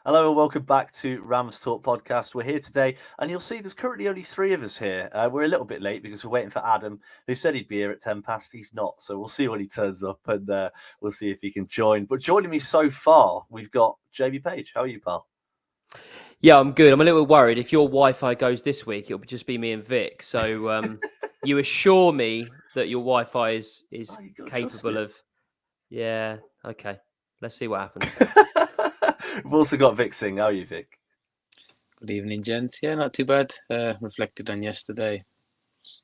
Hello and welcome back to Rams Talk Podcast. We're here today, and you'll see there's currently only three of us here. We're a little bit late because we're waiting for Adam, who said he'd be here at 10 past. He's not, so we'll see when he turns up, and we'll see if he can join. But joining me so far, we've got Jamie Page. How are you, pal? Yeah, I'm good. I'm a little bit worried. If your Wi-Fi goes this week, it'll just be me and Vic. So you assure me that your Wi-Fi is You've got to trust capable it. of... Yeah, okay. Let's see what happens. We've also got Vic Singh. How are you, Vic? Good evening, gents. Yeah, not too bad. Reflected on yesterday.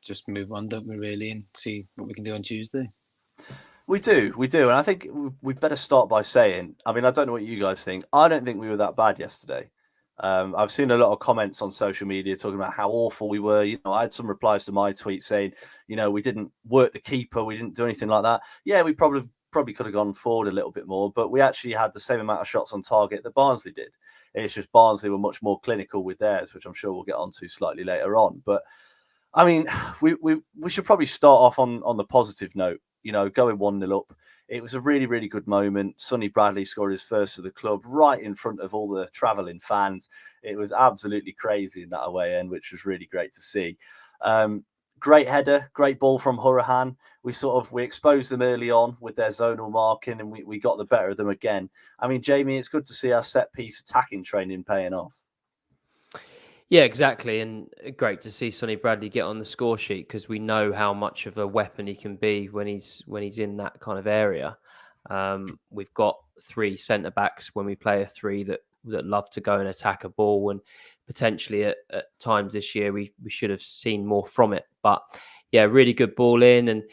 Just move on, don't we, really, and see what we can do on Tuesday. We do. And I think we better start by saying, I mean, I don't know what you guys think. I don't think we were that bad yesterday. I've seen a lot of comments on social media talking about how awful we were. I had some replies to my tweet saying, we didn't work the keeper, we didn't do anything like that. Yeah, we probably could have gone forward a little bit more, but we actually had the same amount of shots on target that Barnsley did. It's just Barnsley were much more clinical with theirs, which I'm sure we'll get onto slightly later on. But I mean, we should probably start off on the positive note. Going 1-0 up, it was a really, really good moment. Sonny Bradley scored his first of the club right in front of all the travelling fans. It was absolutely crazy in that away end, which was really great to see. Great header, great ball from Hurahan. We exposed them early on with their zonal marking, and we got the better of them again. I mean, Jamie, it's good to see our set piece attacking training paying off. Yeah, exactly. And great to see Sonny Bradley get on the score sheet because we know how much of a weapon he can be when he's in that kind of area. We've got three centre backs when we play a three that love to go and attack a ball, and potentially at times this year we should have seen more from it. But yeah, really good ball in, and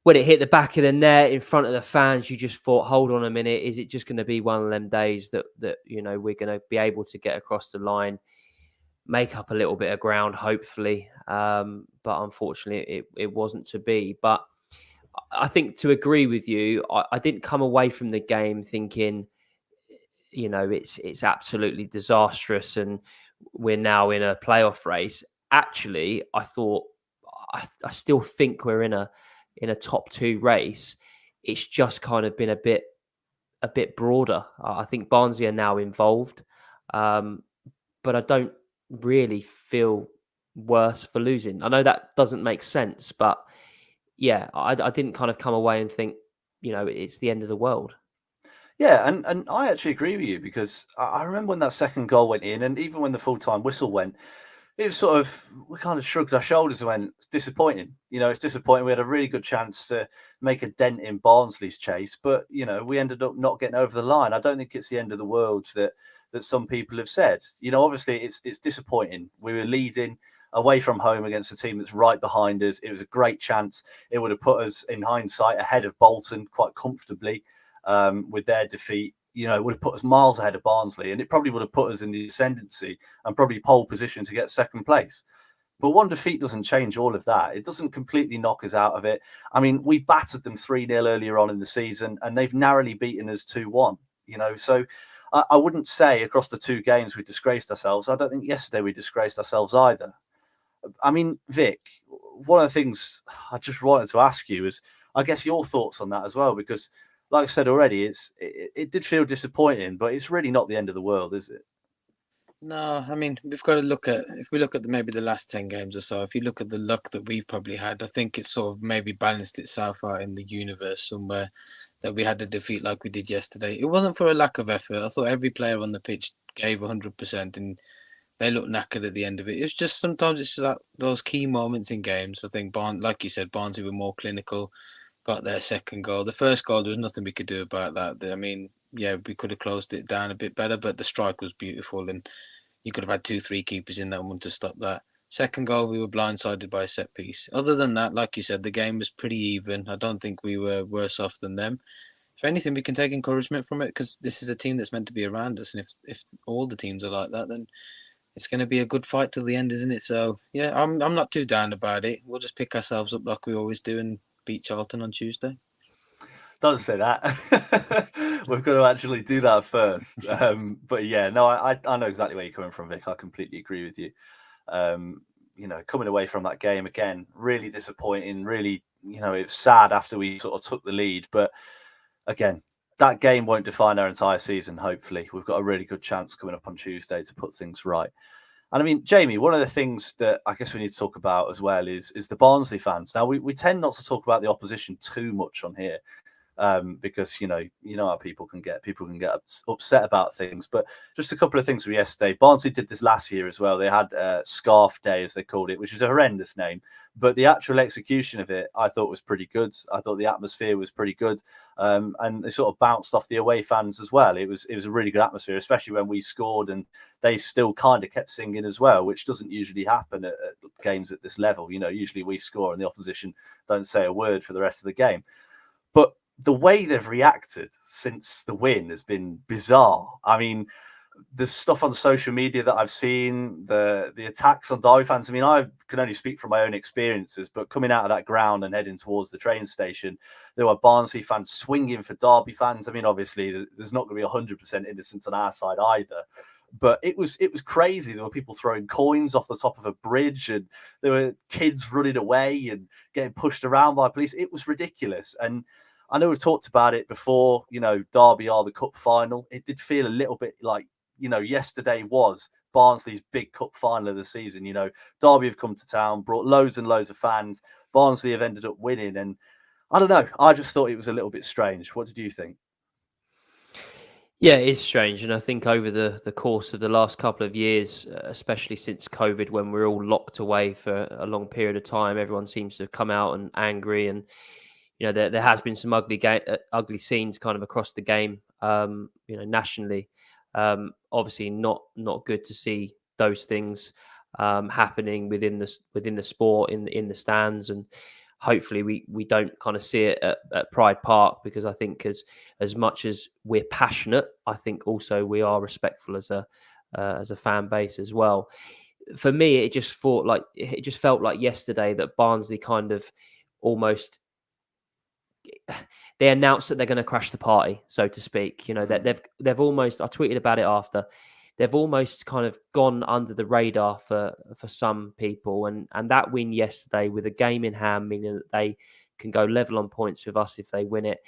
when it hit the back of the net in front of the fans, you just thought, hold on a minute, is it just going to be one of them days that we're going to be able to get across the line, make up a little bit of ground, hopefully. But unfortunately, it wasn't to be. But I think, to agree with you, I didn't come away from the game thinking, it's absolutely disastrous and we're now in a playoff race. Actually, I thought, I still think we're in a top two race. It's just kind of been a bit broader. I think Barnsley are now involved, but I don't really feel worse for losing. I know that doesn't make sense, but yeah, I didn't kind of come away and think, it's the end of the world. Yeah, and I actually agree with you because I remember when that second goal went in, and even when the full-time whistle went, it was sort of, we kind of shrugged our shoulders and went, it's disappointing. It's disappointing. We had a really good chance to make a dent in Barnsley's chase, but, we ended up not getting over the line. I don't think it's the end of the world that some people have said. Obviously it's disappointing. We were leading away from home against a team that's right behind us. It was a great chance. It would have put us, in hindsight, ahead of Bolton quite comfortably with their defeat. It would have put us miles ahead of Barnsley, and it probably would have put us in the ascendancy and probably pole position to get second place. But one defeat doesn't change all of that. It doesn't completely knock us out of it. I mean, we battered them 3-0 earlier on in the season, and they've narrowly beaten us 2-1. So I wouldn't say across the two games we disgraced ourselves. I don't think yesterday we disgraced ourselves either. I mean, Vic, one of the things I just wanted to ask you is, I guess, your thoughts on that as well, because like I said already, it did feel disappointing, but it's really not the end of the world, is it? No, I mean, we've got to look at, if we look at maybe the last 10 games or so, if you look at the luck that we've probably had, I think it's sort of maybe balanced itself out in the universe somewhere, that we had a defeat like we did yesterday. It wasn't for a lack of effort. I thought every player on the pitch gave 100%, and they looked knackered at the end of it. It's just sometimes it's just those key moments in games. I think, like you said, Barnsley were more clinical, got their second goal. The first goal, there was nothing we could do about that. I mean, yeah, we could have closed it down a bit better, but the strike was beautiful, and you could have had 2-3 keepers in that one to stop that. Second goal, we were blindsided by a set piece. Other than that, like you said, the game was pretty even. I don't think we were worse off than them. If anything, we can take encouragement from it, because this is a team that's meant to be around us, and if all the teams are like that, then it's going to be a good fight till the end, isn't it? So yeah, I'm not too down about it. We'll just pick ourselves up like we always do and beat Charlton on Tuesday. Don't say that. We're going to actually do that first. But yeah, no, I know exactly where you're coming from, Vic. I completely agree with you. Coming away from that game again, really disappointing. Really, it's sad after we sort of took the lead. But again, that game won't define our entire season. Hopefully, we've got a really good chance coming up on Tuesday to put things right. And I mean, Jamie, one of the things that I guess we need to talk about as well is the Barnsley fans. Now, we tend not to talk about the opposition too much on here. Because you know how people can get upset about things. But just a couple of things from yesterday. Barnsley did this last year as well. They had Scarf Day, as they called it, which is a horrendous name, but the actual execution of it I thought was pretty good. I thought the atmosphere was pretty good, and they sort of bounced off the away fans as well. It was a really good atmosphere, especially when we scored and they still kind of kept singing as well, which doesn't usually happen at games at this level. Usually we score and the opposition don't say a word for the rest of the game. But the way they've reacted since the win has been bizarre. I mean, the stuff on social media that I've seen, the attacks on Derby fans. I mean, I can only speak from my own experiences, but coming out of that ground and heading towards the train station, there were Barnsley fans swinging for Derby fans. I mean, obviously, there's not going to be 100% innocence on our side either. But it was crazy. There were people throwing coins off the top of a bridge, and there were kids running away and getting pushed around by police. It was ridiculous. And I know we've talked about it before, Derby are the cup final. It did feel a little bit like, yesterday was Barnsley's big cup final of the season. Derby have come to town, brought loads and loads of fans. Barnsley have ended up winning. And I don't know, I just thought it was a little bit strange. What did you think? Yeah, it is strange. And I think over the course of the last couple of years, especially since COVID, when we're all locked away for a long period of time, everyone seems to have come out and angry. And there has been some ugly scenes kind of across the game, nationally. Obviously, not good to see those things happening within the sport in the stands, and hopefully we don't kind of see it at Pride Park, because I think as much as we're passionate, I think also we are respectful as a fan base as well. For me, it just felt like yesterday that Barnsley kind of almost. They announced that they're going to crash the party, so to speak. That they've almost. I tweeted about it after. They've almost kind of gone under the radar for some people, and that win yesterday with a game in hand, meaning that they can go level on points with us if they win it.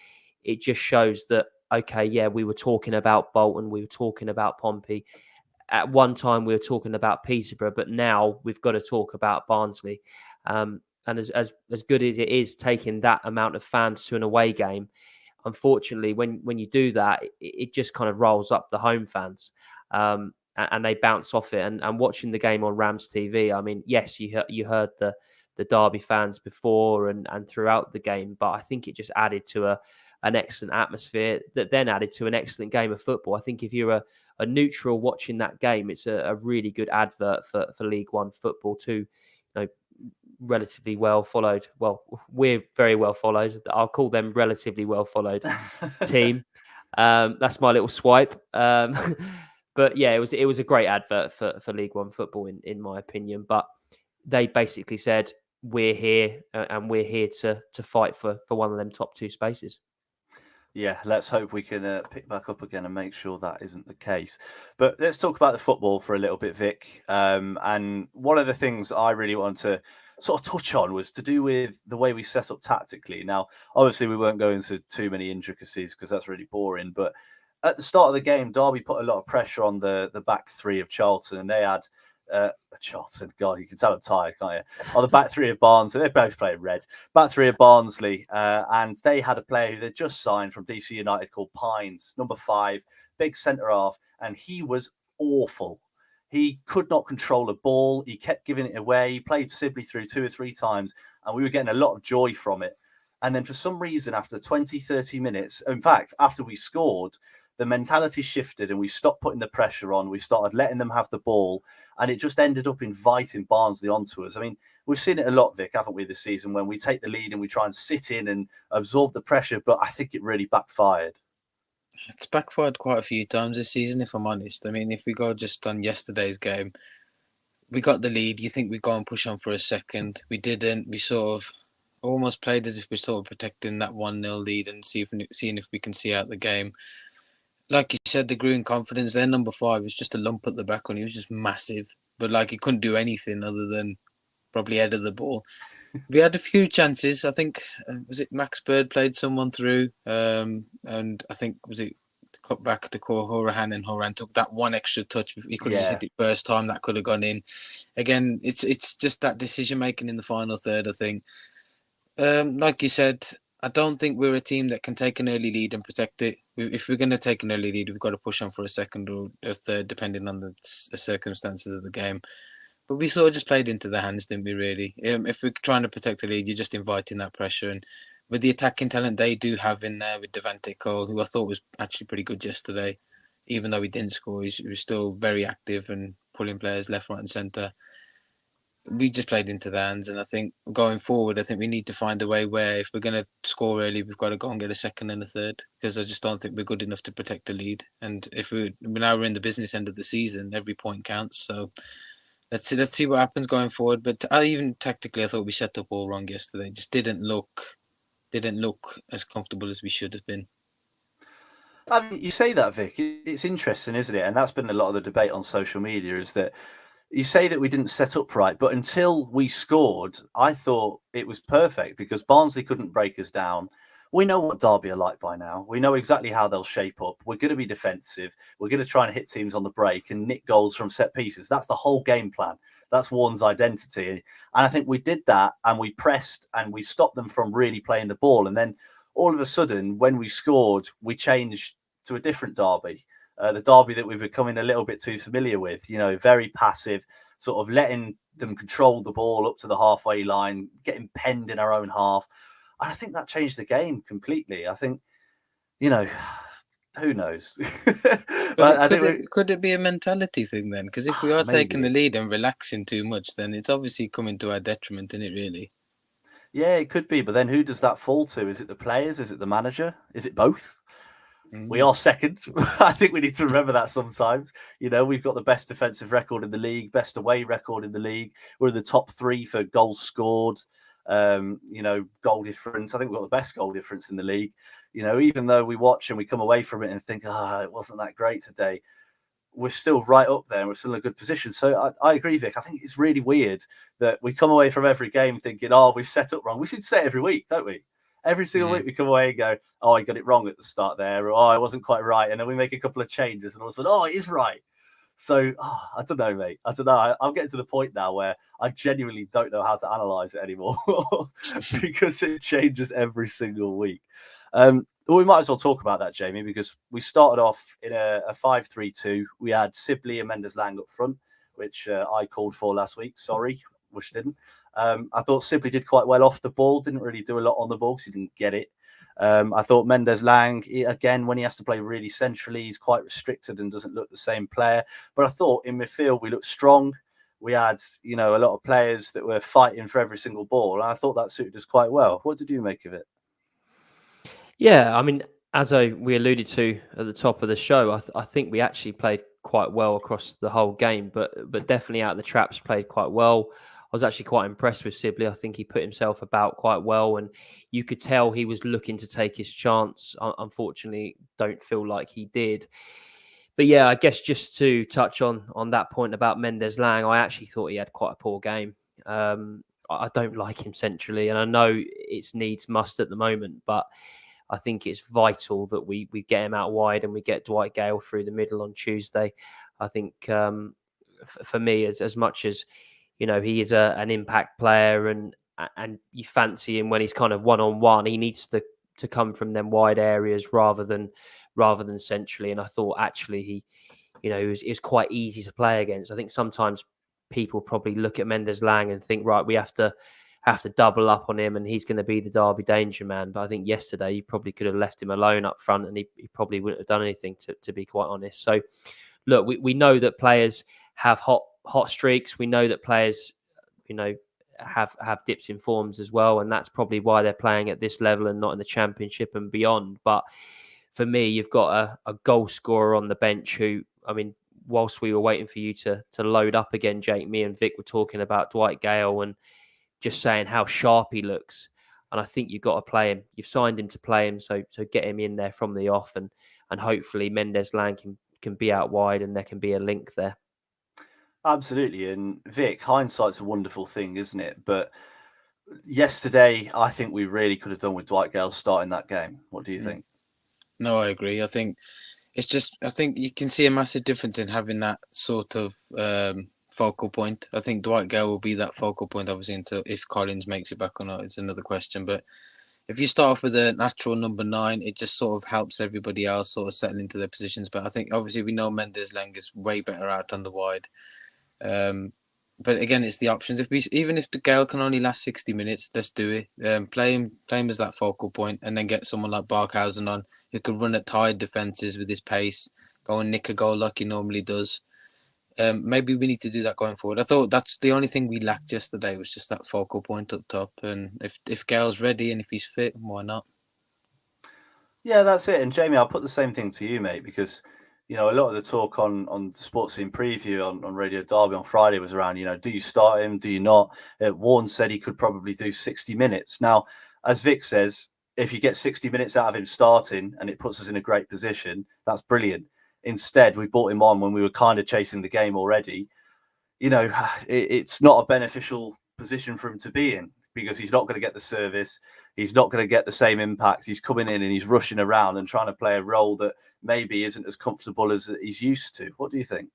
It just shows that, okay, yeah, we were talking about Bolton, we were talking about Pompey. At one time, we were talking about Peterborough, but now we've got to talk about Barnsley. And as good as it is taking that amount of fans to an away game, unfortunately, when you do that, it just kind of rolls up the home fans, and they bounce off it. And watching the game on Rams TV, I mean, yes, you heard the Derby fans before and throughout the game, but I think it just added to an excellent atmosphere that then added to an excellent game of football. I think if you're a neutral watching that game, it's a really good advert for League One football too. Relatively well followed. Well, we're very well followed. I'll call them relatively well followed team. That's my little swipe. But yeah, it was a great advert for League One football in my opinion. But they basically said, we're here and we're here to fight for one of them top two spaces. Yeah, let's hope we can pick back up again and make sure that isn't the case. But let's talk about the football for a little bit, Vic. And one of the things I really want to sort of touch on was to do with the way we set up tactically. Now, obviously, we won't go into too many intricacies because that's really boring. But at the start of the game, Derby put a lot of pressure on the back three of Charlton, and they had Charlton. God, you can tell I'm tired, can't you? On the back three of Barnsley, they're both playing red. Back three of Barnsley, and they had a player who they just signed from DC United called Pines, number 5, big centre half, and he was awful. He could not control a ball. He kept giving it away. He played Sibley through 2 or 3 times, and we were getting a lot of joy from it. And then for some reason, after 20, 30 minutes, in fact, after we scored, the mentality shifted and we stopped putting the pressure on. We started letting them have the ball, and it just ended up inviting Barnsley onto us. I mean, we've seen it a lot, Vic, haven't we, this season, when we take the lead and we try and sit in and absorb the pressure, but I think it really backfired. It's backfired quite a few times this season, if I'm honest. I mean, if we go just on yesterday's game, we got the lead. You think we go and push on for a second. We didn't. We sort of almost played as if we're sort of protecting that 1-0 lead and seeing if we can see out the game. Like you said, the grew in confidence. Their number 5 was just a lump at the back, and he was just massive. But he couldn't do anything other than probably head of the ball. We had a few chances. I think was it Max Bird played someone through, and I think was it cut back to Horan, and Horan took that one extra touch. He could have just hit it first time. That could have gone in. Again, it's just that decision making in the final third. I think, like you said, I don't think we're a team that can take an early lead and protect it. If we're going to take an early lead, we've got to push on for a second or a third, depending on the circumstances of the game. But we sort of just played into the hands, didn't we, really? If we're trying to protect the lead, you're just inviting that pressure. And with the attacking talent they do have in there with Dwight Gayle, who I thought was actually pretty good yesterday, even though he didn't score, he was still very active and pulling players left, right and centre. We just played into the hands. And I think going forward, I think we need to find a way where if we're going to score early, we've got to go and get a second and a third, because I just don't think we're good enough to protect the lead. And if we're in the business end of the season, every point counts. So let's see what happens going forward. But even tactically, I thought we set up all wrong yesterday. Just didn't look as comfortable as we should have been. I mean, you say that, Vic. It's interesting, isn't it? And that's been a lot of the debate on social media, is that you say that we didn't set up right, but until we scored, I thought it was perfect because Barnsley couldn't break us down. We know what Derby are like by now. We know exactly how they'll shape up. We're going to be defensive. We're going to try and hit teams on the break and nick goals from set pieces. That's the whole game plan. That's Warne's identity. And I think we did that, and we pressed and we stopped them from really playing the ball. And then all of a sudden, when we scored, we changed to a different Derby. The Derby that we're becoming a little bit too familiar with, very passive, sort of letting them control the ball up to the halfway line, getting penned in our own half. And I think that changed the game completely. I think, who knows? Could it be a mentality thing then? Because if we are taking the lead and relaxing too much, then it's obviously coming to our detriment, isn't it, really? Yeah, it could be. But then who does that fall to? Is it the players? Is it the manager? Is it both? We are second. I think we need to remember that sometimes. We've got the best defensive record in the league, best away record in the league. We're in the top 3 for goals scored, goal difference. I think we've got the best goal difference in the league. Even though we watch and we come away from it and think, it wasn't that great today, we're still right up there and we're still in a good position. So I agree, Vic. I think it's really weird that we come away from every game thinking, we've set up wrong. We should say it every week, don't we? Every single week we come away and go, I got it wrong at the start there, or I wasn't quite right. And then we make a couple of changes and all of a sudden, it is right. So I don't know, mate. I don't know. I'm getting to the point now where I genuinely don't know how to analyse it anymore because it changes every single week. Well, we might as well talk about that, Jamie, because we started off in a 5-3-2. We had Sibley and Mendes-Lang up front, which I called for last week. Sorry, wish didn't. I thought Sibley did quite well off the ball, didn't really do a lot on the ball because he didn't get it. I thought Mendes-Lang, again, when he has to play really centrally, he's quite restricted and doesn't look the same player. But I thought in midfield, we looked strong. We had, a lot of players that were fighting for every single ball. And I thought that suited us quite well. What did you make of it? Yeah, I mean, as we alluded to at the top of the show, I think we actually played quite well across the whole game, but definitely out of the traps played quite well. I was actually quite impressed with Sibley. I think he put himself about quite well, and you could tell he was looking to take his chance. Unfortunately, don't feel like he did. But yeah, I guess just to touch on that point about Mendes-Lang, I actually thought he had quite a poor game. I don't like him centrally, and I know it's needs must at the moment, but I think it's vital that we get him out wide and we get Dwight Gayle through the middle on Tuesday. I think for me, as much as he is an impact player and you fancy him when he's kind of one-on-one, he needs to come from them wide areas rather than centrally. And I thought actually he was quite easy to play against. I think sometimes people probably look at Mendes-Lang and think, right, we have to double up on him and he's going to be the Derby danger man. But I think yesterday you probably could have left him alone up front and he probably wouldn't have done anything, to be quite honest. So look, we know that players have hot streaks. We know that players, have dips in forms as well. And that's probably why they're playing at this level and not in the Championship and beyond. But for me, you've got a goal scorer on the bench who, I mean, whilst we were waiting for you to load up again, Jake, me and Vic were talking about Dwight Gayle and just saying how sharp he looks. And I think you've got to play him. You've signed him to play him. So get him in there from the off and hopefully Mendes-Lang can be out wide and there can be a link there. Absolutely. And Vic, hindsight's a wonderful thing, isn't it? But yesterday, I think we really could have done with Dwight Gayle starting that game. What do you think? No, I agree. I think you can see a massive difference in having that sort of focal point. I think Dwight Gayle will be that focal point, obviously, until if Collins makes it back or not, it's another question. But if you start off with a natural number 9, it just sort of helps everybody else sort of settle into their positions. But I think obviously we know Mendes-Lang is way better out on the wide. But again, it's the options. Even if the Gale can only last 60 minutes, let's do it. Play him as that focal point, and then get someone like Barkhausen on who can run at tired defences with his pace, go and nick a goal like he normally does. Maybe we need to do that going forward. I thought that's the only thing we lacked yesterday was just that focal point up top. And if Gale's ready and if he's fit, why not? Yeah, that's it. And Jamie, I'll put the same thing to you, mate, because a lot of the talk on the Sports Scene preview on Radio Derby on Friday was around, do you start him? Do you not? Warren said he could probably do 60 minutes. Now, as Vic says, if you get 60 minutes out of him starting and it puts us in a great position, that's brilliant. Instead, we brought him on when we were kind of chasing the game already. It's not a beneficial position for him to be in because he's not going to get the service. He's not going to get the same impact. He's coming in and he's rushing around and trying to play a role that maybe isn't as comfortable as he's used to. What do you think?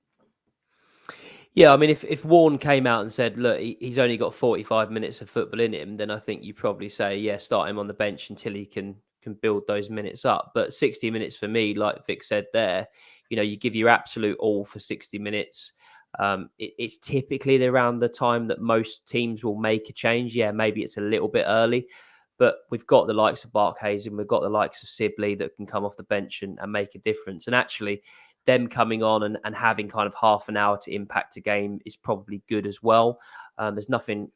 Yeah, I mean, if Warren came out and said, look, he's only got 45 minutes of football in him, then I think you probably say, yeah, start him on the bench until he can build those minutes up. But 60 minutes for me, like Vic said there, you give your absolute all for 60 minutes. It's typically around the time that most teams will make a change. Yeah, maybe it's a little bit early, but we've got the likes of Barkhuizen, we've got the likes of Sibley that can come off the bench and make a difference. And actually, them coming on and having kind of half an hour to impact a game is probably good as well. There's nothing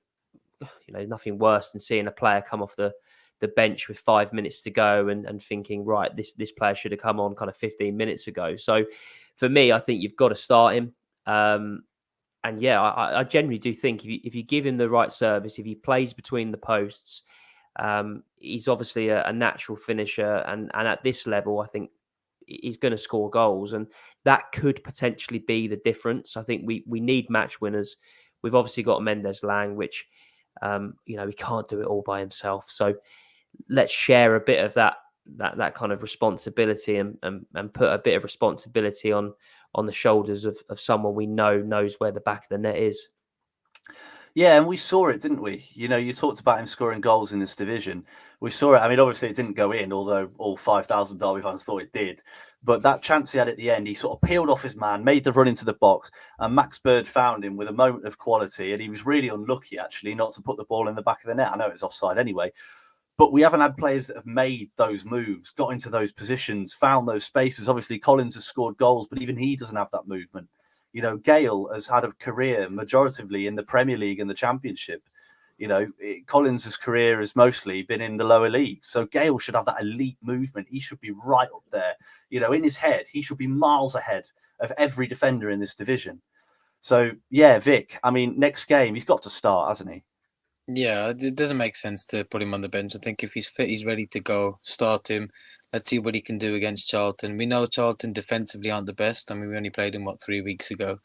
worse than seeing a player come off the bench with 5 minutes to go and thinking, right, this player should have come on kind of 15 minutes ago. So for me, I think you've got to start him. And yeah, I generally do think if you give him the right service, if he plays between the posts, he's obviously a natural finisher. And at this level, I think he's going to score goals. And that could potentially be the difference. I think we need match winners. We've obviously got Mendes-Lang, which, he can't do it all by himself. So let's share a bit of that kind of responsibility and put a bit of responsibility on the shoulders of someone we knows where the back of the net is. Yeah, and we saw it, didn't we? You talked about him scoring goals in this division. We saw it. I mean, obviously it didn't go in, although all 5,000 Derby fans thought it did. But that chance he had at the end, he sort of peeled off his man, made the run into the box, and Max Bird found him with a moment of quality. And he was really unlucky, actually, not to put the ball in the back of the net. I know it was offside anyway. But we haven't had players that have made those moves, got into those positions, found those spaces. Obviously, Collins has scored goals, but even he doesn't have that movement. Gayle has had a career majoritively in the Premier League and the Championship. Collins' career has mostly been in the lower league. So Gayle should have that elite movement. He should be right up there. In his head, he should be miles ahead of every defender in this division. So, yeah, Vic, I mean, next game, he's got to start, hasn't he? Yeah, it doesn't make sense to put him on the bench. I think if he's fit, he's ready to go. Start him. Let's see what he can do against Charlton. We know Charlton defensively aren't the best. I mean, we only played him, 3 weeks ago.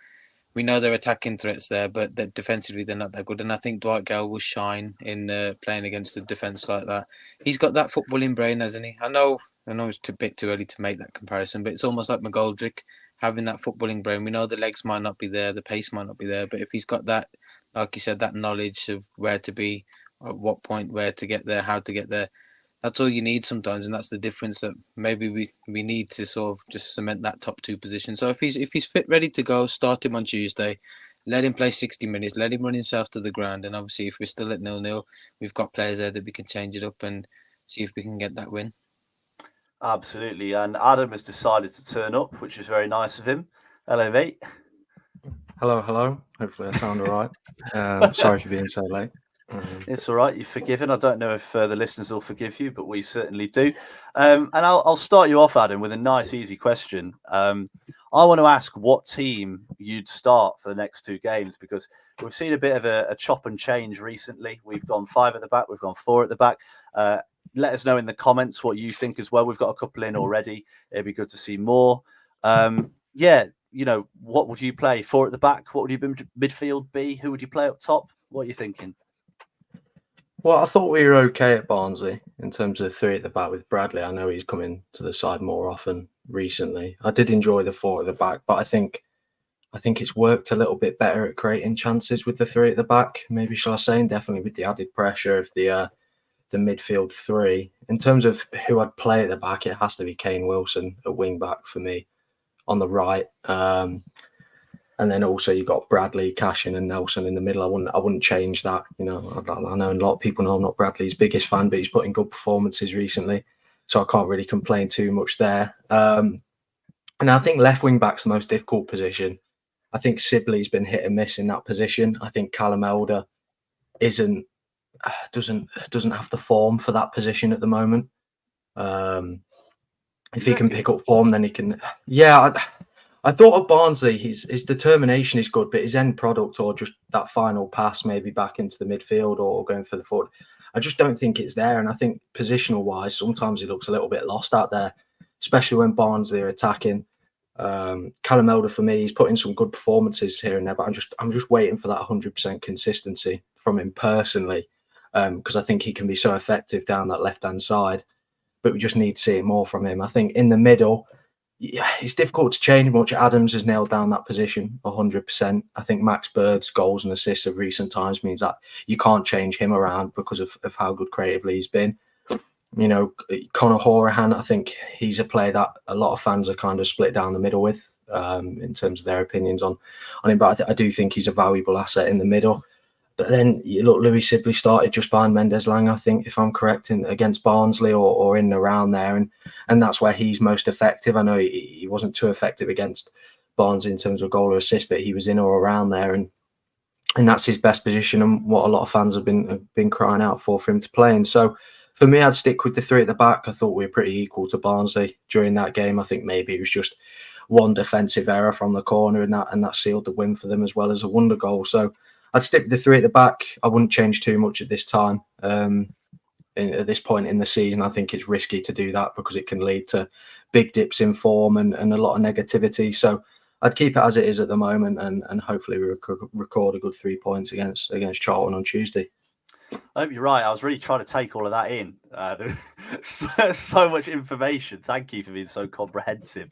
We know they're attacking threats there, but defensively they're not that good. And I think Dwight Gayle will shine in playing against a defence like that. He's got that footballing brain, hasn't he? I know it's a bit too early to make that comparison, but it's almost like McGoldrick having that footballing brain. We know the legs might not be there, the pace might not be there, but if he's got that, like you said, that knowledge of where to be, at what point, where to get there, how to get there, that's all you need sometimes, and that's the difference that maybe we need to sort of just cement that top 2 position. So if he's fit, ready to go, start him on Tuesday, let him play 60 minutes, let him run himself to the ground, and obviously if we're still at 0-0, we've got players there that we can change it up and see if we can get that win. Absolutely, and Adam has decided to turn up, which is very nice of him. Hello, mate. Hello. Hopefully I sound all right. Sorry for being so late. It's all right. You're forgiven. I don't know if the listeners will forgive you, but we certainly do. And I'll start you off, Adam, with a nice, easy question. I want to ask what team you'd start for the next 2 games, because we've seen a bit of a chop and change recently. We've gone 5 at the back. We've gone 4 at the back. Let us know in the comments what you think as well. We've got a couple in already. It'd be good to see more. What would you play? 4 at the back? What would you midfield be? Who would you play up top? What are you thinking? Well, I thought we were okay at Barnsley in terms of 3 at the back with Bradley. I know he's coming to the side more often recently. I did enjoy the 4 at the back, but I think it's worked a little bit better at creating chances with the 3 at the back. Maybe shall I say, and definitely with the added pressure of the midfield 3. In terms of who I'd play at the back, it has to be Kane Wilson at wing back for me on the right. And then also you got Bradley, Cashin, and Nelson in the middle. I wouldn't change that. You know, I know a lot of people know I'm not Bradley's biggest fan, but he's put in good performances recently, so I can't really complain too much there. And I think left wing back's the most difficult position. I think Sibley's been hit and miss in that position. I think Callum Elder doesn't have the form for that position at the moment. If he can pick up form, then he can. Yeah. I thought at Barnsley, his determination is good, but his end product or just that final pass, maybe back into the midfield or going for the forward, I just don't think it's there. And I think positional-wise, sometimes he looks a little bit lost out there, especially when Barnsley are attacking. Callum Elder, for me, he's put in some good performances here and there, but I'm just waiting for that 100% consistency from him personally, because I think he can be so effective down that left-hand side, but we just need to see it more from him. I think in the middle, yeah, it's difficult to change much. Adams has nailed down that position 100%. I think Max Bird's goals and assists of recent times means that you can't change him around because of how good creatively he's been. You know, Conor Hourihane, I think he's a player that a lot of fans are kind of split down the middle with in terms of their opinions on him. But I do think he's a valuable asset in the middle. But then you look, Louis Sibley started just behind Mendes-Lang, I think, if I'm correct, against Barnsley or in and around there. And that's where he's most effective. I know he wasn't too effective against Barnsley in terms of goal or assist, but he was in or around there. And that's his best position and what a lot of fans have been crying out for him to play in. So for me, I'd stick with the 3 at the back. I thought we were pretty equal to Barnsley during that game. I think maybe it was just one defensive error from the corner and that sealed the win for them as well as a wonder goal. So I'd stick with the 3 at the back. I wouldn't change too much at this time. At this point in the season, I think it's risky to do that because it can lead to big dips in form and a lot of negativity. So I'd keep it as it is at the moment and hopefully we record a good 3 points against Charlton on Tuesday. I hope you're right. I was really trying to take all of that in. So much information. Thank you for being so comprehensive.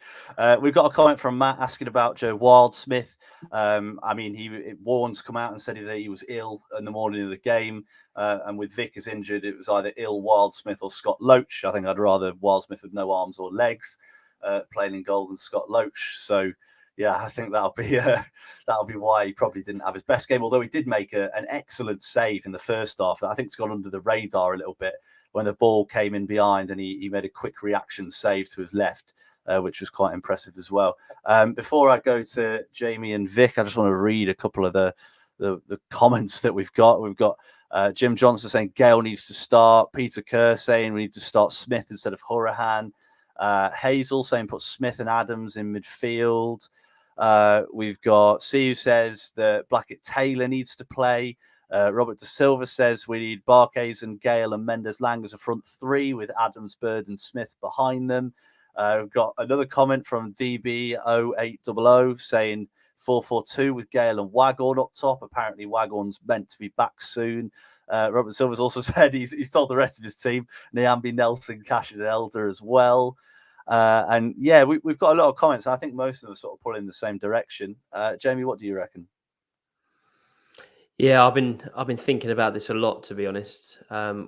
We've got a comment from Matt asking about Joe Wildsmith. I mean, Warren's come out and said that he was ill in the morning of the game. And with Vic as injured, it was either ill Wildsmith or Scott Loach. I think I'd rather Wildsmith with no arms or legs playing in goal than Scott Loach. So, yeah, I think that'll be why he probably didn't have his best game. Although he did make an excellent save in the first half. I think it's gone under the radar a little bit when the ball came in behind and he made a quick reaction save to his left, which was quite impressive as well. Before I go to Jamie and Vic, I just want to read a couple of the comments that we've got. We've got Jim Johnson saying Gayle needs to start. Peter Kerr saying we need to start Smith instead of Hourihane. Hazel saying put Smith and Adams in midfield. We've got C who says that Blackett-Taylor needs to play. Robert De Silva says we need Barkes and Gayle and Mendes-Lang as a front 3 with Adams, Bird and Smith behind them. We've got another comment from DB0800 saying 4-4-2 with Gayle and Waghorn up top. Apparently Waghorn's meant to be back soon. Robert Silver's also said he's told the rest of his team, Nyambi, Nelson, Cash and Elder as well. And yeah, we've got a lot of comments. I think most of them are sort of pulling in the same direction. Jamie, what do you reckon? Yeah, I've been thinking about this a lot, to be honest.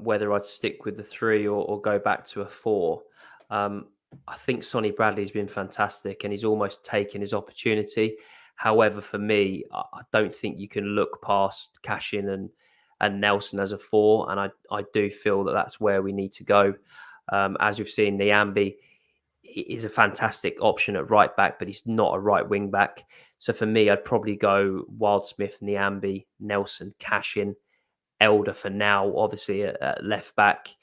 Whether I'd stick with the 3 or go back to a 4. I think Sonny Bradley's been fantastic and he's almost taken his opportunity. However, for me, I don't think you can look past Cashin and Nelson as a 4, and I do feel that that's where we need to go. As we've seen, Nyambi is a fantastic option at right back, but he's not a right wing back. So for me, I'd probably go Wildsmith, Nyambi, Nelson, Cashin, Elder for now, obviously at left back.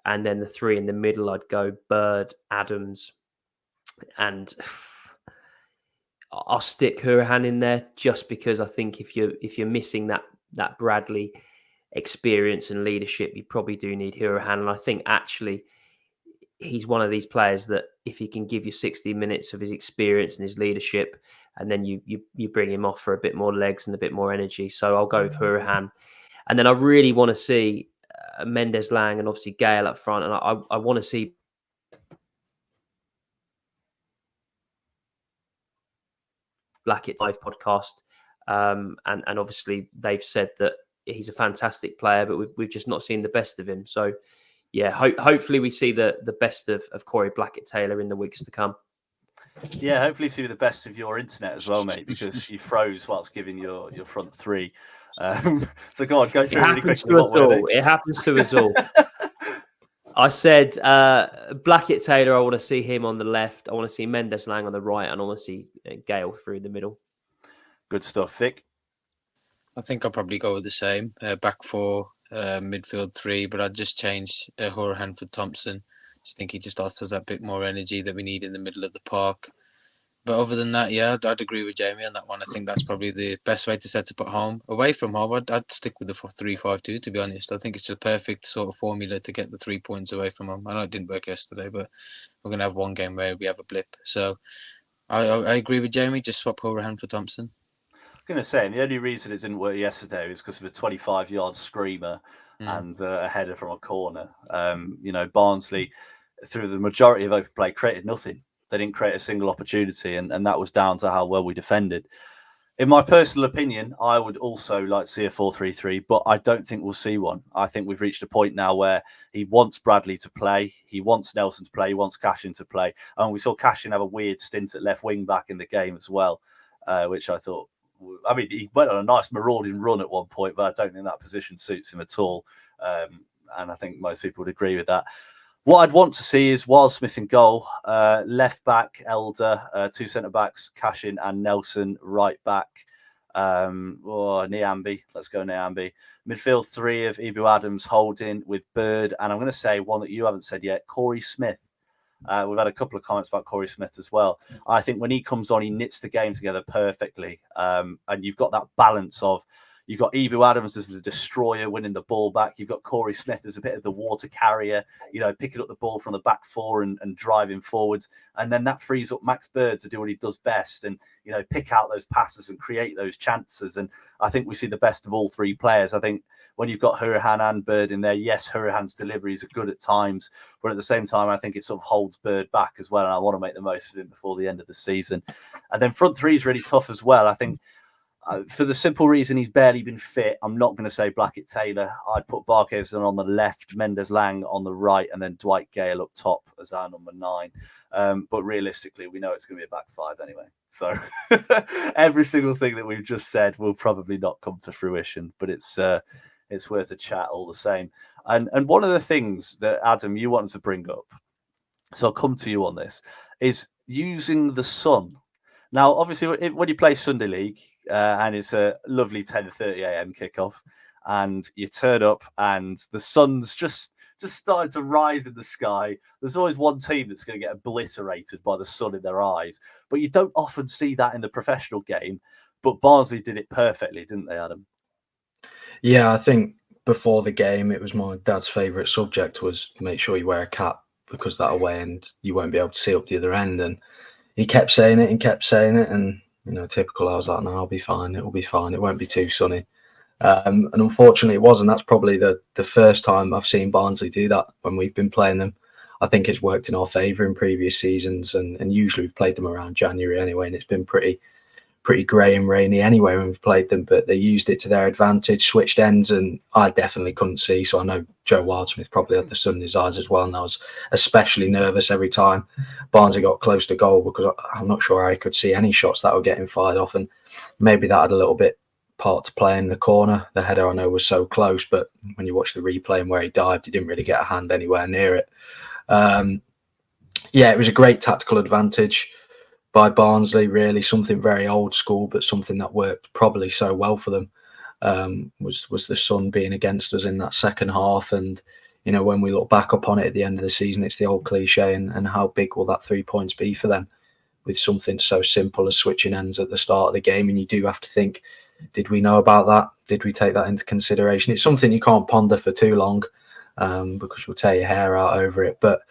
And then the 3 in the middle, I'd go Bird, Adams, and I'll stick Hourihane in there just because I think if you're missing that Bradley experience and leadership, you probably do need Hourihane. And I think actually he's one of these players that if he can give you 60 minutes of his experience and his leadership, and then you bring him off for a bit more legs and a bit more energy. So I'll go with Hourihane. And then I really want to see Mendes-Lang and obviously Gayle up front. And I want to see Blackett live podcast. And obviously they've said that he's a fantastic player, but we've just not seen the best of him. So yeah, hopefully we see the best of Corey Blackett-Taylor in the weeks to come. Yeah, hopefully see the best of your internet as well, mate, because you froze whilst giving your front three. So go on, go through really quickly. It happens to us all. I said Blackett-Taylor, I want to see him on the left. I want to see Mendes-Lang on the right, and I want to see Gayle through the middle. Good stuff, Vic. I think I'll probably go with the same. Back four, midfield three, but I'd just change Hourihane for Thompson. I think he just offers that bit more energy that we need in the middle of the park. But other than that, yeah, I'd agree with Jamie on that one. I think that's probably the best way to set up at home. Away from home, I'd stick with the 3-5-2, to be honest. I think it's a perfect sort of formula to get the 3 points away from home. I know it didn't work yesterday, but we're going to have one game where we have a blip. So I agree with Jamie. Just swap Hourihane for Thompson. I'm going to say, and the only reason it didn't work yesterday was because of a 25-yard screamer and a header from a corner. Barnsley, through the majority of open play, created nothing. They didn't create a single opportunity, and that was down to how well we defended. In my personal opinion, I would also like to see a 4-3-3, but I don't think we'll see one. I think we've reached a point now where he wants Bradley to play, he wants Nelson to play, he wants Cashin to play. And we saw Cashin have a weird stint at left wing back in the game as well, which I thought, I mean, he went on a nice marauding run at one point, but I don't think that position suits him at all. And I think most people would agree with that. What I'd want to see is Wildsmith in goal, left back, Elder, 2 centre-backs, Cashin and Nelson, right back, Niambi. Let's go Niambi. Midfield 3 of Ibu Adams, Holding with Bird. And I'm going to say one that you haven't said yet, Corey Smith. We've had a couple of comments about Corey Smith as well. I think when he comes on, he knits the game together perfectly. And you've got that balance of, you've got Ibu Adams as the destroyer, winning the ball back. You've got Corey Smith as a bit of the water carrier, picking up the ball from the back four and driving forwards. And then that frees up Max Bird to do what he does best and, pick out those passes and create those chances. And I think we see the best of all three players. I think when you've got Hourihane and Bird in there, yes, Hourihane's deliveries are good at times, but at the same time, I think it sort of holds Bird back as well. And I want to make the most of him before the end of the season. And then front three is really tough as well. I think, for the simple reason he's barely been fit, I'm not going to say Blackett-Taylor. I'd put Barkhuizen on the left, Mendes-Lang on the right, and then Dwight Gayle up top as our number 9. But realistically, we know it's going to be a back 5 anyway. So every single thing that we've just said will probably not come to fruition, but it's worth a chat all the same. And one of the things that, Adam, you wanted to bring up, so I'll come to you on this, is using the sun. Now, obviously, when you play Sunday League, and it's a lovely 10:30 a.m. kickoff, and you turn up and the sun's just starting to rise in the sky. There's always one team that's going to get obliterated by the sun in their eyes, but you don't often see that in the professional game. But Barnsley did it perfectly, didn't they, Adam? Yeah, I think before the game, it was my dad's favourite subject was make sure you wear a cap because that away end you won't be able to see up the other end. And he kept saying it and kept saying it, and typical. I was like, no, I'll be fine. It'll be fine. It won't be too sunny. And unfortunately, it wasn't. That's probably the first time I've seen Barnsley do that when we've been playing them. I think it's worked in our favour in previous seasons, and usually we've played them around January anyway, and it's been pretty grey and rainy anyway when we've played them, but they used it to their advantage, switched ends, and I definitely couldn't see. So I know Joe Wildsmith probably had the sun in his eyes as well, and I was especially nervous every time Barnsley got close to goal because I'm not sure I could see any shots that were getting fired off, and maybe that had a little bit part to play in the corner. The header I know was so close, but when you watch the replay and where he dived, he didn't really get a hand anywhere near it. It was a great tactical advantage by Barnsley, really something very old school, but something that worked probably so well for them was the sun being against us in that second half. And when we look back upon it at the end of the season, it's the old cliche, and how big will that 3 points be for them with something so simple as switching ends at the start of the game? And you do have to think, did we know about that? Did we take that into consideration? It's something you can't ponder for too long because you'll tear your hair out over it. But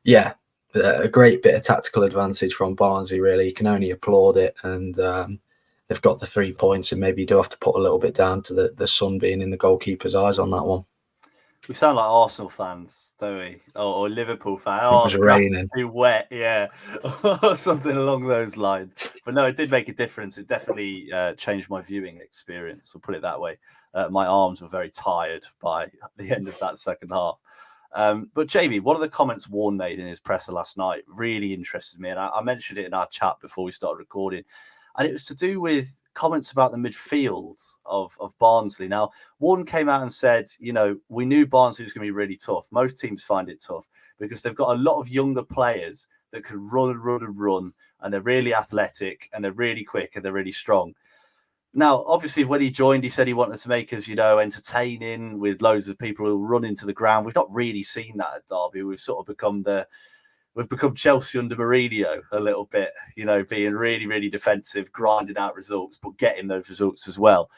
yeah, a great bit of tactical advantage from Barnsley, really. You can only applaud it, and they've got the 3 points, and maybe you do have to put a little bit down to the sun being in the goalkeeper's eyes on that one. We sound like Arsenal fans, don't we? Or Liverpool fans. It Oh, was the grass is raining. too wet, yeah, or something along those lines. But no, it did make a difference. It definitely changed my viewing experience. I'll put it that way. My arms were very tired by the end of that second half. But Jamie, one of the comments Warne made in his presser last night really interested me, and I mentioned it in our chat before we started recording, and it was to do with comments about the midfield of Barnsley. Now, Warne came out and said, we knew Barnsley was going to be really tough. Most teams find it tough because they've got a lot of younger players that can run, and they're really athletic, and they're really quick, and they're really strong. Now, obviously, when he joined, he said he wanted to make us, entertaining with loads of people who run into the ground. We've not really seen that at Derby. We've sort of become Chelsea under Mourinho a little bit, being really, really defensive, grinding out results, but getting those results as well.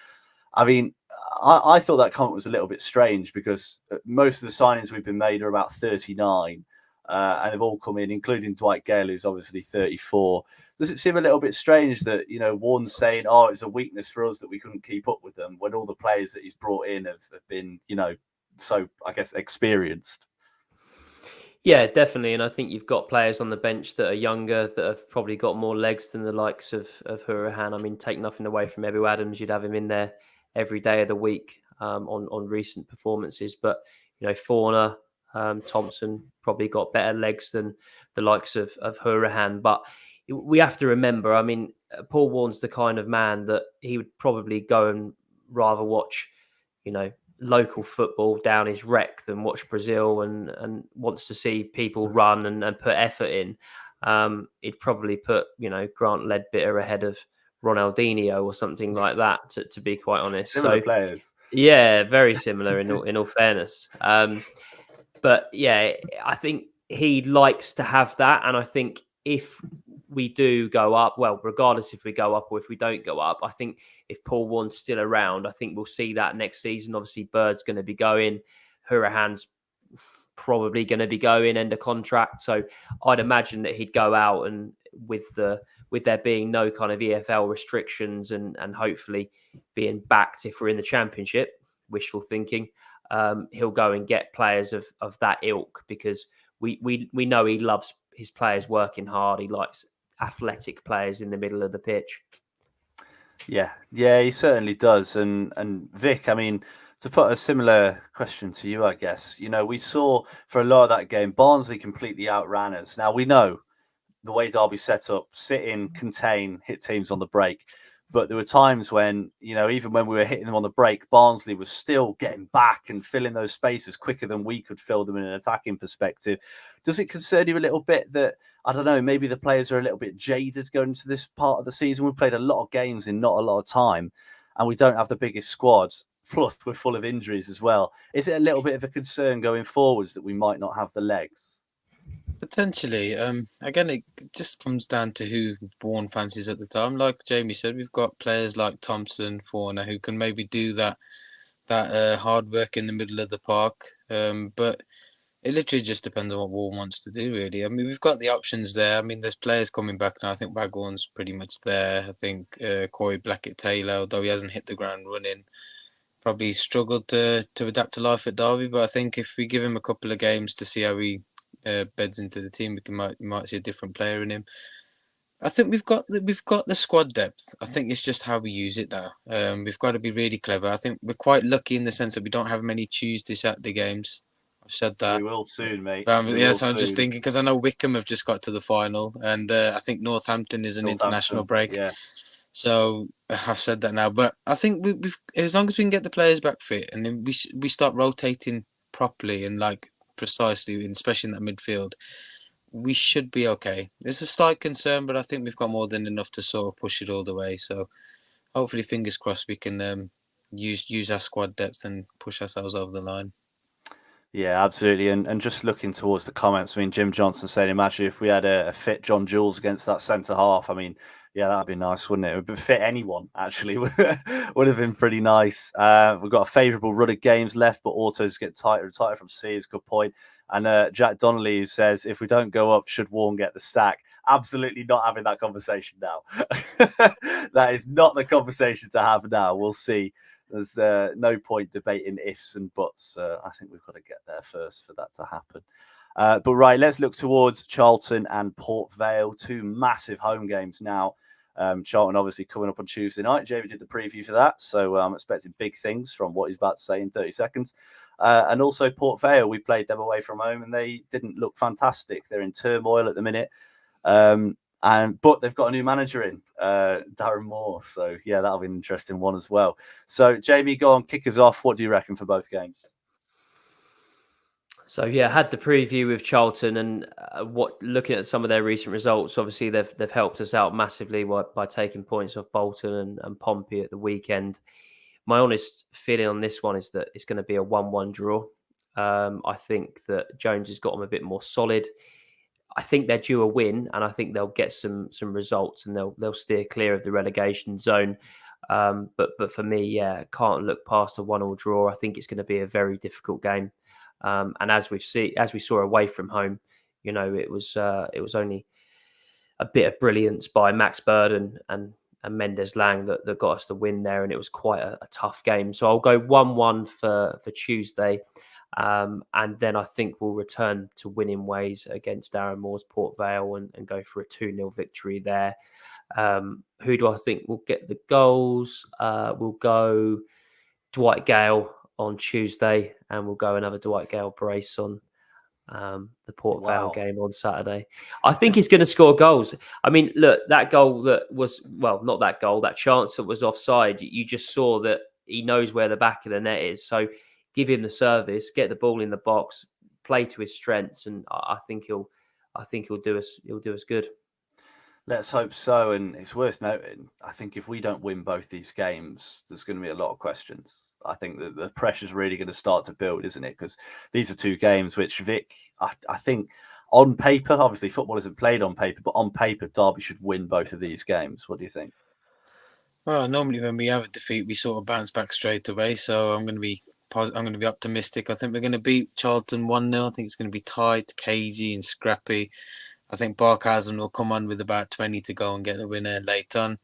I mean, I thought that comment was a little bit strange because most of the signings we've been made are about 39. And they've all come in, including Dwight Gayle, who's obviously 34. Does it seem a little bit strange that, Warne's saying, it's a weakness for us that we couldn't keep up with them when all the players that he's brought in have been, so, I guess, experienced? Yeah, definitely. And I think you've got players on the bench that are younger, that have probably got more legs than the likes of Hourihane. I mean, take nothing away from Ebou Adams. You'd have him in there every day of the week on recent performances. But, Forner, Thompson probably got better legs than the likes of Hourihane. But we have to remember, I mean, Paul Warne's the kind of man that he would probably go and rather watch, local football down his rec than watch Brazil and wants to see people run and put effort in. He'd probably put, Grant Ledbetter ahead of Ronaldinho or something like that, to be quite honest. Similar players. Yeah, very similar in all fairness. But yeah, I think he likes to have that. And I think if we do go up, well, regardless if we go up or if we don't go up, I think if Paul Warne's still around, I think we'll see that next season. Obviously, Bird's going to be going. Hourihane's probably going to be going, end of contract. So I'd imagine that he'd go out, and with there being no kind of EFL restrictions and hopefully being backed if we're in the Championship, wishful thinking, he'll go and get players of that ilk, because we know he loves his players working hard. He likes athletic players in the middle of the pitch. Yeah, he certainly does. And Vic, I mean, to put a similar question to you, I guess, we saw for a lot of that game, Barnsley completely outran us. Now, we know the way Derby set up, sit in, contain, hit teams on the break. But there were times when, even when we were hitting them on the break, Barnsley was still getting back and filling those spaces quicker than we could fill them in an attacking perspective. Does it concern you a little bit that, I don't know, maybe the players are a little bit jaded going into this part of the season? We've played a lot of games in not a lot of time, and we don't have the biggest squad. Plus, we're full of injuries as well. Is it a little bit of a concern going forwards that we might not have the legs? Potentially. Again, it just comes down to who Warne fancies at the time. Like Jamie said, we've got players like Thompson, Forner, who can maybe do that hard work in the middle of the park. But it literally just depends on what Warne wants to do, really. I mean, we've got the options there. I mean, there's players coming back now. I think Waghorn's pretty much there. I think Corey Blackett-Taylor, although he hasn't hit the ground running, probably struggled to adapt to life at Derby. But I think if we give him a couple of games to see how he beds into the team, we might see a different player in him. I think we've got the squad depth. I think it's just how we use it now. We've got to be really clever. I think we're quite lucky in the sense that we don't have many Tuesday, Saturday games. I've said that. We will soon, mate. So I'm just thinking, because I know Wickham have just got to the final, and I think Northampton is an international break. Yeah. So I've said that now, but I think we've as long as we can get the players back fit, and then we start rotating properly and precisely, especially in that midfield, we should be okay. There's a slight concern, but I think we've got more than enough to sort of push it all the way. So hopefully, fingers crossed, we can use our squad depth and push ourselves over the line. Yeah, absolutely. And just looking towards the comments, I mean, Jim Johnson said, imagine if we had a fit John Jules against that centre half. I mean, yeah, that'd be nice, wouldn't it? It would fit anyone, actually. Would have been pretty nice. We've got a favourable run of games left, but autos get tighter and tighter from C is a good point. And Jack Donnelly says, if we don't go up, should Warne get the sack? Absolutely not having that conversation now. That is not the conversation to have now. We'll see. There's no point debating ifs and buts. I think we've got to get there first for that to happen. But right, let's look towards Charlton and Port Vale, 2 massive home games now. Charlton obviously coming up on Tuesday night. Jamie did the preview for that, so I'm expecting big things from what he's about to say in 30 seconds. And also Port Vale, we played them away from home and they didn't look fantastic. They're in turmoil at the minute. But they've got a new manager in, Darren Moore. So yeah, that'll be an interesting one as well. So Jamie, go on, kick us off. What do you reckon for both games? So yeah, I had the preview with Charlton, and looking at some of their recent results, obviously they've helped us out massively by taking points off Bolton and Pompey at the weekend. My honest feeling on this one is that it's going to be a 1-1 draw. I think that Jones has got them a bit more solid. I think they're due a win, and I think they'll get some results, and they'll steer clear of the relegation zone. But for me, yeah, can't look past a 1-1 draw. I think it's going to be a very difficult game. And as we saw away from home, it was only a bit of brilliance by Max Burden and Mendes Lang that got us the win there, and it was quite a tough game. So I'll go 1-1 for Tuesday, and then I think we'll return to winning ways against Darren Moore's Port Vale and go for a 2-0 victory there. Who do I think will get the goals? We'll go Dwight Gayle on Tuesday, and we'll go another Dwight Gayle brace on the Port Vale game on Saturday. I think he's going to score goals. I mean, look, that goal that was, well, not that goal, that chance that was offside, you just saw that he knows where the back of the net is. So give him the service, get the ball in the box, play to his strengths, and I think he'll do us good. Let's hope so. And it's worth noting, I think if we don't win both these games, there's going to be a lot of questions. I think that the pressure's really going to start to build, isn't it? Because these are 2 games which Vic, I think on paper, obviously football isn't played on paper, but on paper, Derby should win both of these games. What do you think? Well, normally when we have a defeat, we sort of bounce back straight away. So I'm going to be optimistic. I think we're going to beat Charlton 1-0. I think it's going to be tight, cagey and scrappy. I think Barkhausen will come on with about 20 to go and get the winner late on.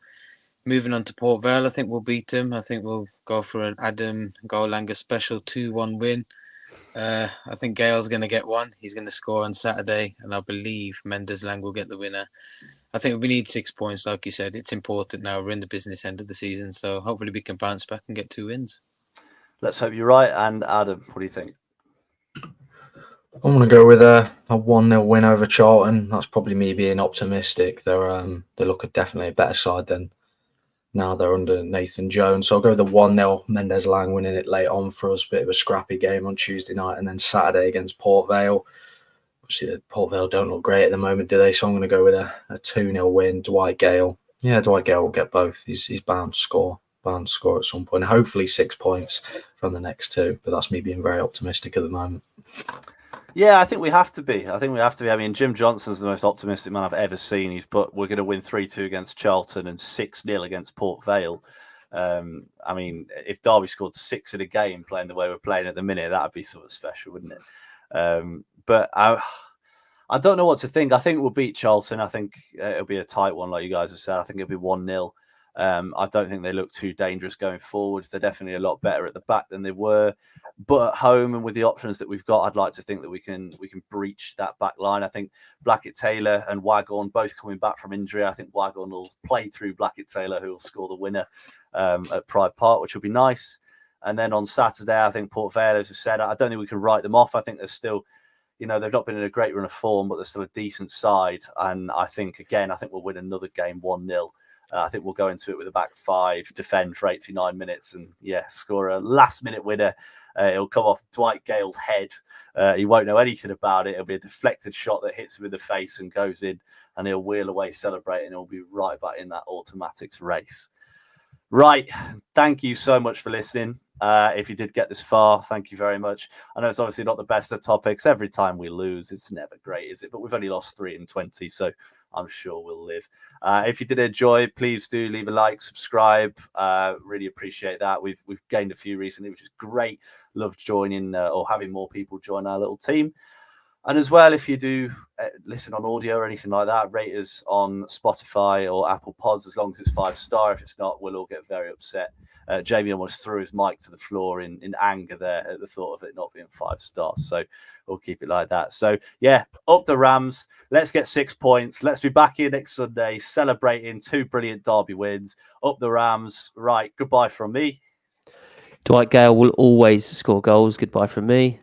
Moving on to Port Vale, I think we'll beat them. I think we'll go for an Adam Golanga special 2-1 win. I think Gale's going to get one. He's going to score on Saturday, and I believe Mendes Lang will get the winner. I think we need 6 points, like you said. It's important now. We're in the business end of the season, so hopefully we can bounce back and get 2 wins. Let's hope you're right. And Adam, what do you think? I'm going to go with a 1-0 win over Charlton. That's probably me being optimistic. They look definitely a better side than now they're under Nathan Jones. So I'll go with the 1-0, Mendes Lang winning it late on for us. Bit of a scrappy game on Tuesday night, and then Saturday against Port Vale. Obviously, Port Vale don't look great at the moment, do they? So I'm going to go with a 2-0 win, Dwight Gayle. Yeah, Dwight Gayle will get both. He's bound to score at some point. Hopefully 6 points from the next 2, but that's me being very optimistic at the moment. Yeah, I think we have to be. I mean, Jim Johnson's the most optimistic man I've ever seen. He's put, we're going to win 3-2 against Charlton and 6-0 against Port Vale. I mean, if Derby scored 6 in a game playing the way we're playing at the minute, that would be sort of special, wouldn't it? But I don't know what to think. I think we'll beat Charlton. I think it'll be a tight one, like you guys have said. I think it'll be 1-0. I don't think they look too dangerous going forward. They're definitely a lot better at the back than they were. But at home and with the options that we've got, I'd like to think that we can breach that back line. I think Blackett-Taylor and Waghorn both coming back from injury. I think Waghorn will play through Blackett-Taylor, who will score the winner at Pride Park, which will be nice. And then on Saturday, I think Port Vale, as I said, I don't think we can write them off. I think there's still, they've not been in a great run of form, but they're still a decent side. And I think we'll win another game 1-0. I think we'll go into it with a back 5, defend for 89 minutes, and score a last-minute winner. It'll come off Dwight Gale's head. He won't know anything about it. It'll be a deflected shot that hits him in the face and goes in, and he'll wheel away celebrating. He'll be right back in that automatics race. Right. Thank you so much for listening. If you did get this far, thank you very much. I know it's obviously not the best of topics. Every time we lose, it's never great, is it? But we've only lost 3 in 20, so I'm sure we'll live. If you did enjoy, please do leave a like, subscribe. Really appreciate that. We've gained a few recently, which is great. Love joining or having more people join our little team. And as well, if you do listen on audio or anything like that, rate us on Spotify or Apple Pods, as long as it's 5-star. If it's not, we'll all get very upset. Jamie almost threw his mic to the floor in anger there at the thought of it not being 5 stars. So we'll keep it like that. So, yeah, up the Rams. Let's get 6 points. Let's be back here next Sunday celebrating 2 brilliant derby wins. Up the Rams. Right, goodbye from me. Dwight Gayle will always score goals. Goodbye from me.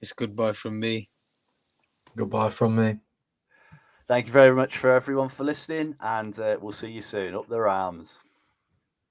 It's goodbye from me. Goodbye from me. Thank you very much for everyone for listening, and we'll see you soon. Up the Rams.